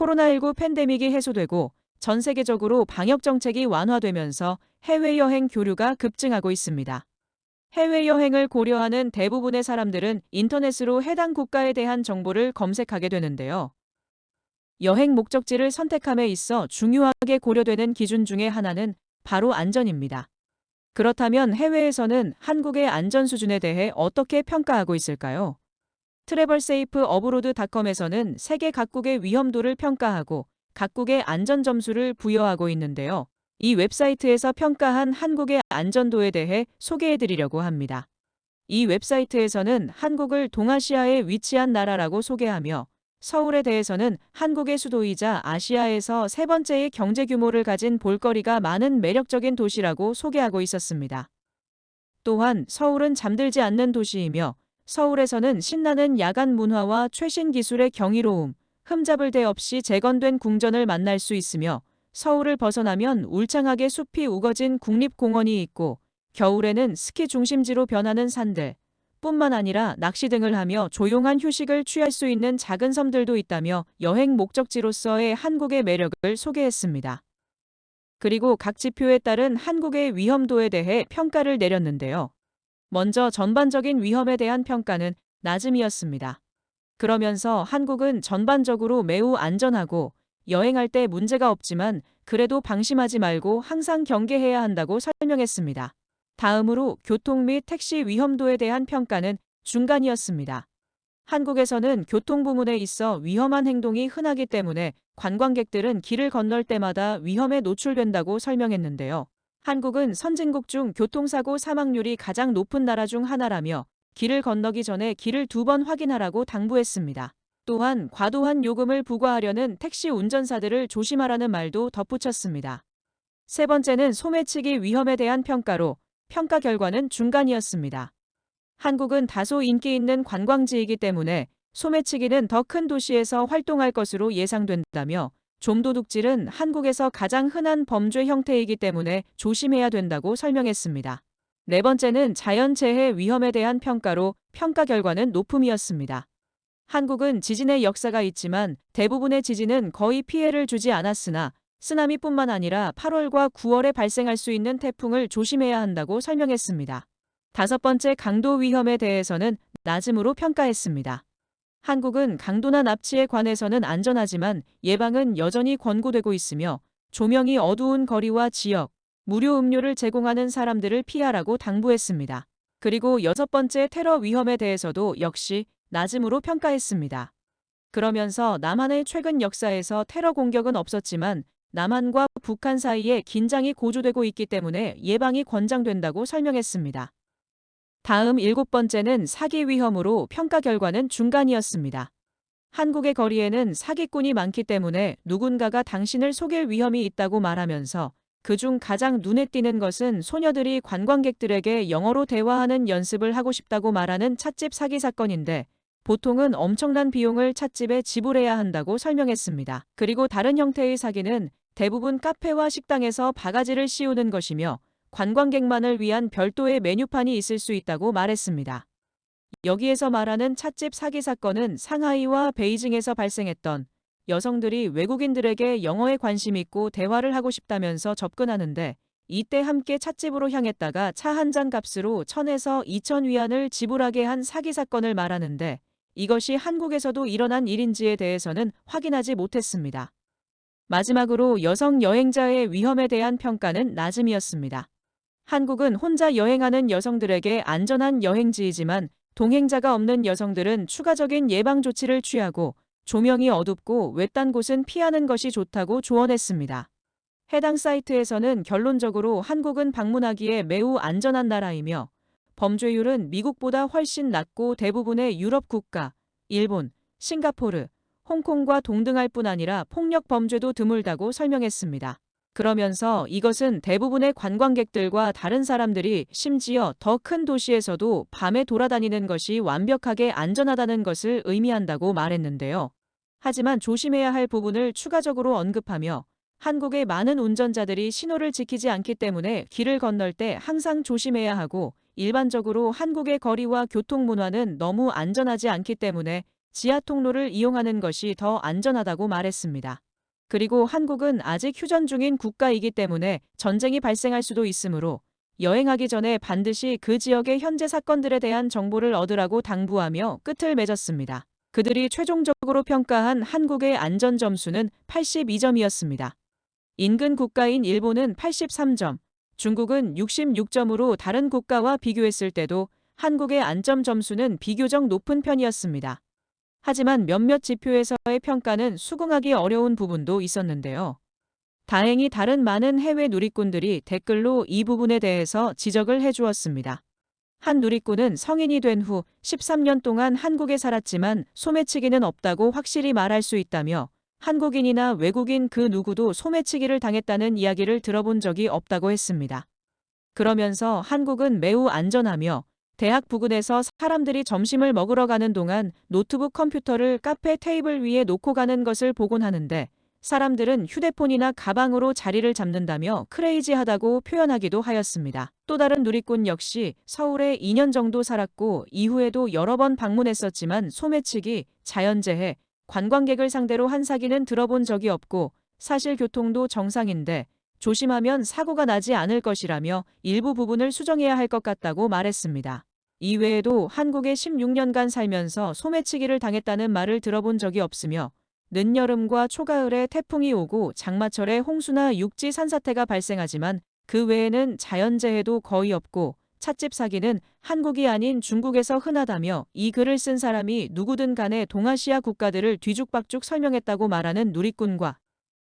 코로나19 팬데믹이 해소되고 전 세계적으로 방역 정책이 완화되면서 해외여행 교류가 급증하고 있습니다. 해외여행을 고려하는 대부분의 사람들은 인터넷으로 해당 국가에 대한 정보를 검색하게 되는데요. 여행 목적지를 선택함에 있어 중요하게 고려되는 기준 중에 하나는 바로 안전입니다. 그렇다면 해외에서는 한국의 안전 수준에 대해 어떻게 평가하고 있을까요? 트래블세이프어브로드닷컴에서는 세계 각국의 위험도를 평가하고 각국의 안전 점수를 부여하고 있는데요. 이 웹사이트에서 평가한 한국의 안전도에 대해 소개해드리려고 합니다. 이 웹사이트에서는 한국을 동아시아에 위치한 나라라고 소개하며 서울에 대해서는 한국의 수도이자 아시아에서 세 번째의 경제 규모를 가진 볼거리가 많은 매력적인 도시라고 소개하고 있었습니다. 또한 서울은 잠들지 않는 도시이며 서울에서는 신나는 야간 문화와 최신 기술의 경이로움, 흠잡을 데 없이 재건된 궁전을 만날 수 있으며 서울을 벗어나면 울창하게 숲이 우거진 국립공원이 있고 겨울에는 스키 중심지로 변하는 산들, 뿐만 아니라 낚시 등을 하며 조용한 휴식을 취할 수 있는 작은 섬들도 있다며 여행 목적지로서의 한국의 매력을 소개했습니다. 그리고 각 지표에 따른 한국의 위험도에 대해 평가를 내렸는데요. 먼저 전반적인 위험에 대한 평가는 낮음이었습니다. 그러면서 한국은 전반적으로 매우 안전하고 여행할 때 문제가 없지만 그래도 방심하지 말고 항상 경계해야 한다고 설명했습니다. 다음으로 교통 및 택시 위험도에 대한 평가는 중간이었습니다. 한국에서는 교통 부문에 있어 위험한 행동이 흔하기 때문에 관광객들은 길을 건널 때마다 위험에 노출된다고 설명했는데요. 한국은 선진국 중 교통사고 사망률이 가장 높은 나라 중 하나라며 길을 건너기 전에 길을 2번 확인하라고 당부했습니다. 또한 과도한 요금을 부과하려는 택시 운전사들을 조심하라는 말도 덧붙였습니다. 세 번째는 소매치기 위험에 대한 평가로 평가 결과는 중간이었습니다. 한국은 다소 인기 있는 관광지이기 때문에 소매치기는 더 큰 도시에서 활동할 것으로 예상된다며 좀도둑질은 한국에서 가장 흔한 범죄 형태이기 때문에 조심해야 된다고 설명했습니다. 네 번째는 자연재해 위험에 대한 평가로 평가 결과는 높음이었습니다. 한국은 지진의 역사가 있지만 대부분의 지진은 거의 피해를 주지 않았으나 쓰나미뿐만 아니라 8월과 9월에 발생할 수 있는 태풍을 조심해야 한다고 설명했습니다. 다섯 번째 강도 위험에 대해서는 낮음으로 평가했습니다. 한국은 강도나 납치에 관해서는 안전하지만 예방은 여전히 권고되고 있으며 조명이 어두운 거리와 지역, 무료 음료를 제공하는 사람들을 피하라고 당부했습니다. 그리고 여섯 번째 테러 위험에 대해서도 역시 낮음으로 평가했습니다. 그러면서 남한의 최근 역사에서 테러 공격은 없었지만 남한과 북한 사이에 긴장이 고조되고 있기 때문에 예방이 권장된다고 설명했습니다. 다음 일곱 번째는 사기 위험으로 평가 결과는 중간이었습니다. 한국의 거리에는 사기꾼이 많기 때문에 누군가가 당신을 속일 위험이 있다고 말하면서 그중 가장 눈에 띄는 것은 소녀들이 관광객들에게 영어로 대화하는 연습을 하고 싶다고 말하는 찻집 사기 사건인데 보통은 엄청난 비용을 찻집에 지불해야 한다고 설명했습니다. 그리고 다른 형태의 사기는 대부분 카페와 식당에서 바가지를 씌우는 것이며 관광객만을 위한 별도의 메뉴판이 있을 수 있다고 말했습니다. 여기에서 말하는 찻집 사기 사건은 상하이와 베이징에서 발생했던 여성들이 외국인들에게 영어에 관심 있고 대화를 하고 싶다면서 접근하는데 이때 함께 찻집으로 향했다가 차 한 잔 값으로 1,000에서 2,000 위안을 지불하게 한 사기 사건을 말하는데 이것이 한국에서도 일어난 일인지에 대해서는 확인하지 못했습니다. 마지막으로 여성 여행자의 위험에 대한 평가는 낮음이었습니다. 한국은 혼자 여행하는 여성들에게 안전한 여행지이지만 동행자가 없는 여성들은 추가적인 예방 조치를 취하고 조명이 어둡고 외딴 곳은 피하는 것이 좋다고 조언했습니다. 해당 사이트에서는 결론적으로 한국은 방문하기에 매우 안전한 나라이며 범죄율은 미국보다 훨씬 낮고 대부분의 유럽 국가, 일본, 싱가포르, 홍콩과 동등할 뿐 아니라 폭력 범죄도 드물다고 설명했습니다. 그러면서 이것은 대부분의 관광객들과 다른 사람들이 심지어 더 큰 도시에서도 밤에 돌아다니는 것이 완벽하게 안전하다는 것을 의미한다고 말했는데요. 하지만 조심해야 할 부분을 추가적으로 언급하며 한국의 많은 운전자들이 신호를 지키지 않기 때문에 길을 건널 때 항상 조심해야 하고 일반적으로 한국의 거리와 교통 문화는 너무 안전하지 않기 때문에 지하 통로를 이용하는 것이 더 안전하다고 말했습니다. 그리고 한국은 아직 휴전 중인 국가이기 때문에 전쟁이 발생할 수도 있으므로 여행하기 전에 반드시 그 지역의 현재 사건들에 대한 정보를 얻으라고 당부하며 끝을 맺었습니다. 그들이 최종적으로 평가한 한국의 안전 점수는 82점이었습니다. 인근 국가인 일본은 83점, 중국은 66점으로 다른 국가와 비교했을 때도 한국의 안점 점수는 비교적 높은 편이었습니다. 하지만 몇몇 지표에서의 평가는 수긍하기 어려운 부분도 있었는데요. 다행히 다른 많은 해외 누리꾼들이 댓글로 이 부분에 대해서 지적을 해주었습니다. 한 누리꾼은 성인이 된 후 13년 동안 한국에 살았지만 소매치기는 없다고 확실히 말할 수 있다며 한국인이나 외국인 그 누구도 소매치기를 당했다는 이야기를 들어본 적이 없다고 했습니다. 그러면서 한국은 매우 안전하며 대학 부근에서 사람들이 점심을 먹으러 가는 동안 노트북 컴퓨터를 카페 테이블 위에 놓고 가는 것을 보곤 하는데 사람들은 휴대폰이나 가방으로 자리를 잡는다며 크레이지하다고 표현하기도 하였습니다. 또 다른 누리꾼 역시 서울에 2년 정도 살았고 이후에도 여러 번 방문했었지만 소매치기, 자연재해, 관광객을 상대로 한 사기는 들어본 적이 없고 사실 교통도 정상인데 조심하면 사고가 나지 않을 것이라며 일부 부분을 수정해야 할 것 같다고 말했습니다. 이외에도 한국에 16년간 살면서 소매치기를 당했다는 말을 들어본 적이 없으며 늦여름과 초가을에 태풍이 오고 장마철에 홍수나 육지 산사태가 발생하지만 그 외에는 자연재해도 거의 없고 찻집 사기는 한국이 아닌 중국에서 흔하다며 이 글을 쓴 사람이 누구든 간에 동아시아 국가들을 뒤죽박죽 설명했다고 말하는 누리꾼과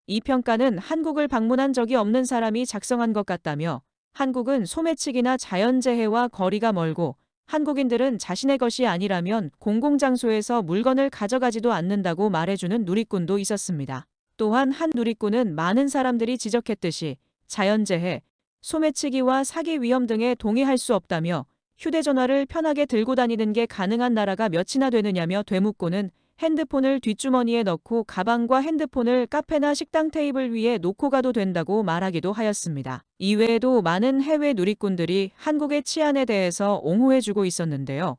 이 평가는 한국을 방문한 적이 없는 사람이 작성한 것 같다며 한국은 소매치기나 자연재해와 거리가 멀고 한국인들은 자신의 것이 아니라면 공공장소에서 물건을 가져가지도 않는다고 말해주는 누리꾼도 있었습니다. 또한 한 누리꾼은 많은 사람들이 지적했듯이 자연재해, 소매치기와 사기 위험 등에 동의할 수 없다며 휴대전화를 편하게 들고 다니는 게 가능한 나라가 몇이나 되느냐며 되묻고는 핸드폰을 뒷주머니에 넣고 가방과 핸드폰을 카페나 식당 테이블 위에 놓고 가도 된다고 말하기도 하였습니다. 이외에도 많은 해외 누리꾼들이 한국의 치안에 대해서 옹호해주고 있었는데요.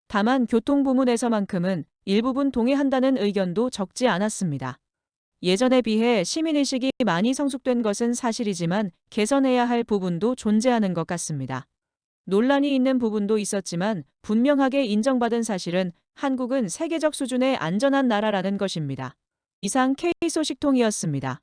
다만 교통부문에서만큼은 일부분 동의한다는 의견도 적지 않았습니다. 예전에 비해 시민의식이 많이 성숙된 것은 사실이지만 개선해야 할 부분도 존재하는 것 같습니다. 논란이 있는 부분도 있었지만 분명하게 인정받은 사실은 한국은 세계적 수준의 안전한 나라라는 것입니다. 이상 K소식통이었습니다.